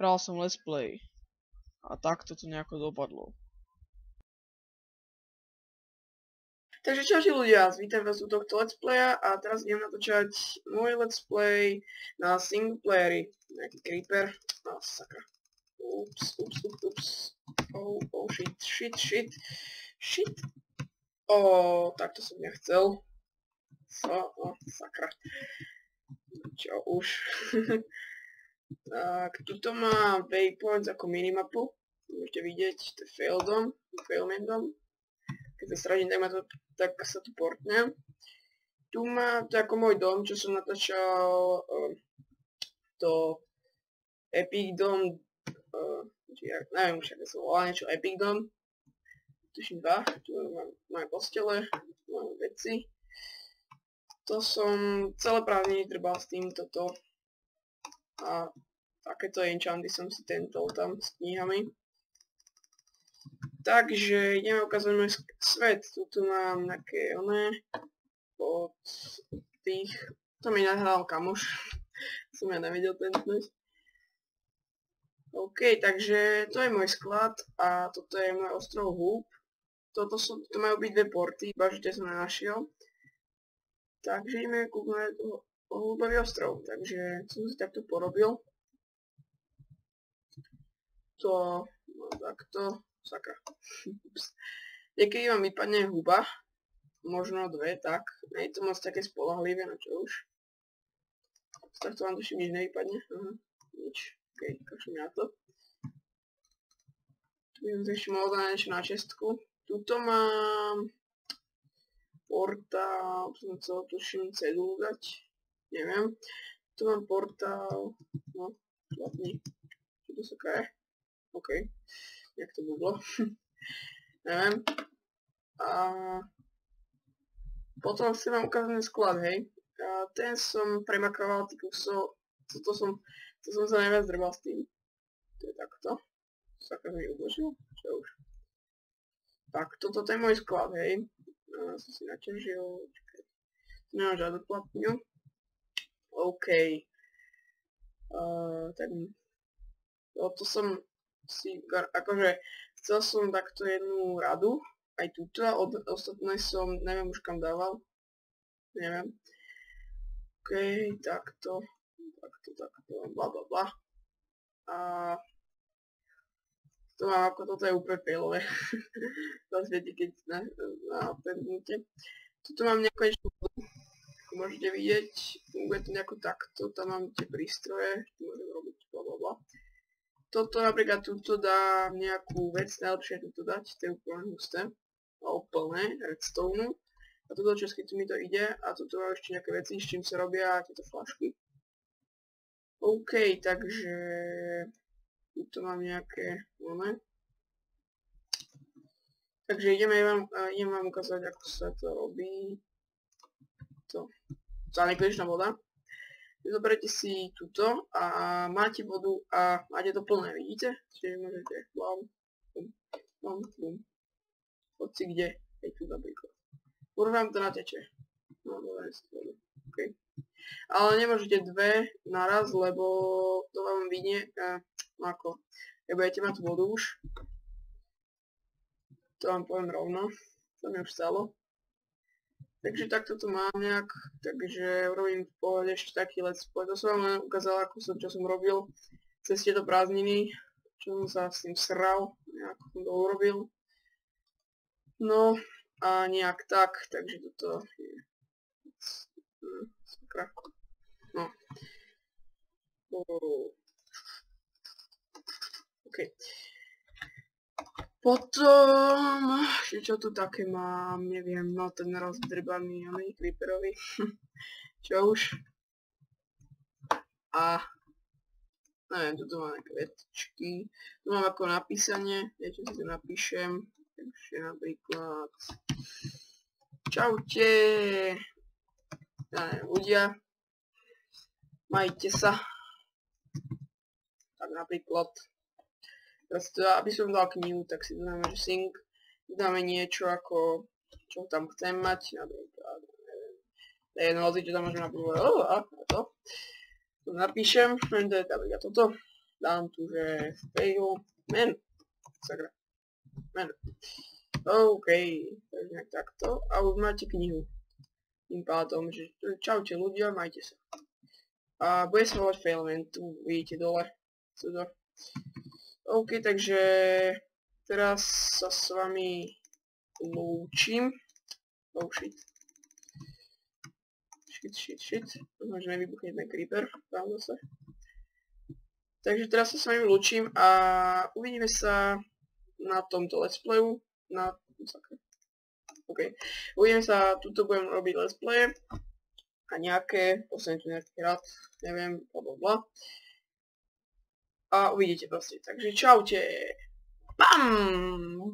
hral som Let's Play. A takto to nejako dopadlo. Takže čaute ľudia, vítam vás u tohto Let's Playa a teraz idem natáčať môj Let's Play na single playery. Nejaký creeper. No, sakra. Ups. Oh, shit. Takto som nechcel. Sakra. Čo už. Tak, tuto má waypoints ako minimapu. Môžete vidieť, to je failman dom. Keď sa stratím, tak sa tu portnem. Tu má to ako môj dom, čo som natáčal to Epic Dom, neviem už aké sa volá, niečo Epic Dom. Tuším 2, tu máme postele, tu máme veci. To som celé prázdniny drbal s tým toto. A takéto enchanty som si tentol tam s knihami. Takže ideme ukázať môj svet. Tuto mám nejaké od tých, to mi nahral kamoš. Som ja nevedel tentnúť. OK, takže to je môj sklad a toto je môj ostrov Hub. To majú byť dve porty, iba že tie som nenašiel. Takže ideme kúknúť Hubový ostrov. Takže som si takto porobil. To, no takto. Sakra. Niekedy vám vypadne huba, možno dve, tak. Nie je to moc také spolahlivé, no čo už. Takto vám tuším nič nevypadne. Nič. OK, kašlím na to. Tu by som si ešte mohol dať niečo na čestku. Tuto mám portál, tu som chcel tuším cedulu dať. Neviem. Tu mám portál, no, zlatný. Čo to sakra je? OK. Jak to bolo. Neviem. A potom chcem vám ukázať ten sklad, hej. A ten som premakával tých kusov. To som sa najviac drbal s tým. To je takto. Sakra mi odložil. Čo už. Tak, toto je môj sklad, hej. Som si naťažil. Čakaj. Tu nemám žiadnu platňu. OK. Tak. To som si, akože chcel som takto jednu radu, aj túto, a ostatné som, neviem už kam dával, neviem. OK, takto, blablabla. A to mám ako, toto je úplne failové. Zase viete, keď na pevnute. Tuto mám nejakú vodu, ako môžete vidieť, funguje to nejako takto, tam mám tie prístroje, tu môžem robiť blablabla. Toto napríklad tuto dá nejakú vec, najlepšie je tuto dať, to je úplne husté. A úplne, redstone. A toto česky tu mi to ide a toto má ešte nejaké veci, s čím sa robia tieto flašky. OK, takže tuto mám nejaké Takže idem vám ukázať, ako sa to robí. To nekonečná voda. Zoberete si túto a máte vodu a máte to plné, vidíte? Čiže môžete bum. Hoci kde, aj tu napríklad. Už vám to nateče. No, dobre, vodu. OK. Ale nemôžete dve naraz, lebo to vám vyjde, ako, keď budete mať vodu už. To vám poviem rovno, to mi už stalo. Takže takto to mám nejak, takže urobím v pohode ešte taký let's play. To som vám len ukázal, čo som robil cez tieto prázdniny, čo som sa s tým sral, nejak som to urobil. No a nejak tak, takže toto je sakra. No. OK. Potom, čo tu také mám, neviem, no ten rozdrbaný, creeperový, čo už. A, neviem, tu mám nejaké vetičky, tu mám ako napísanie, niečo si tu napíšem, takže napríklad, čaute, ja neviem, ľudia, majte sa, tak napríklad. Teraz aby som dal knihu, tak si dáme, že sync, dáme niečo ako, čo tam chcem mať, napríklad, neviem, to je jedno hoci, čo tam môžem napríklad, a to napíšem, to je napríklad toto, dám tu, že fail man. Sakra. Man. OK, takže nejak takto. A už máte knihu. Tým pádom, že čaute ľudia, majte sa. A bude sa volať failman, tu vidíte dole. Sudor. OK, takže teraz sa s vami lúčim. Oh shit. Shit. Možno nevybuchne ten creeper, tam zase. Takže teraz sa s vami lúčim a uvidíme sa na tomto let's playu. OK. Uvidíme sa, tuto budem robiť let's play a nejaké, postanem tu nejaký hrad, neviem, blablabla. A uvidíte proste. Takže čaute. Bam!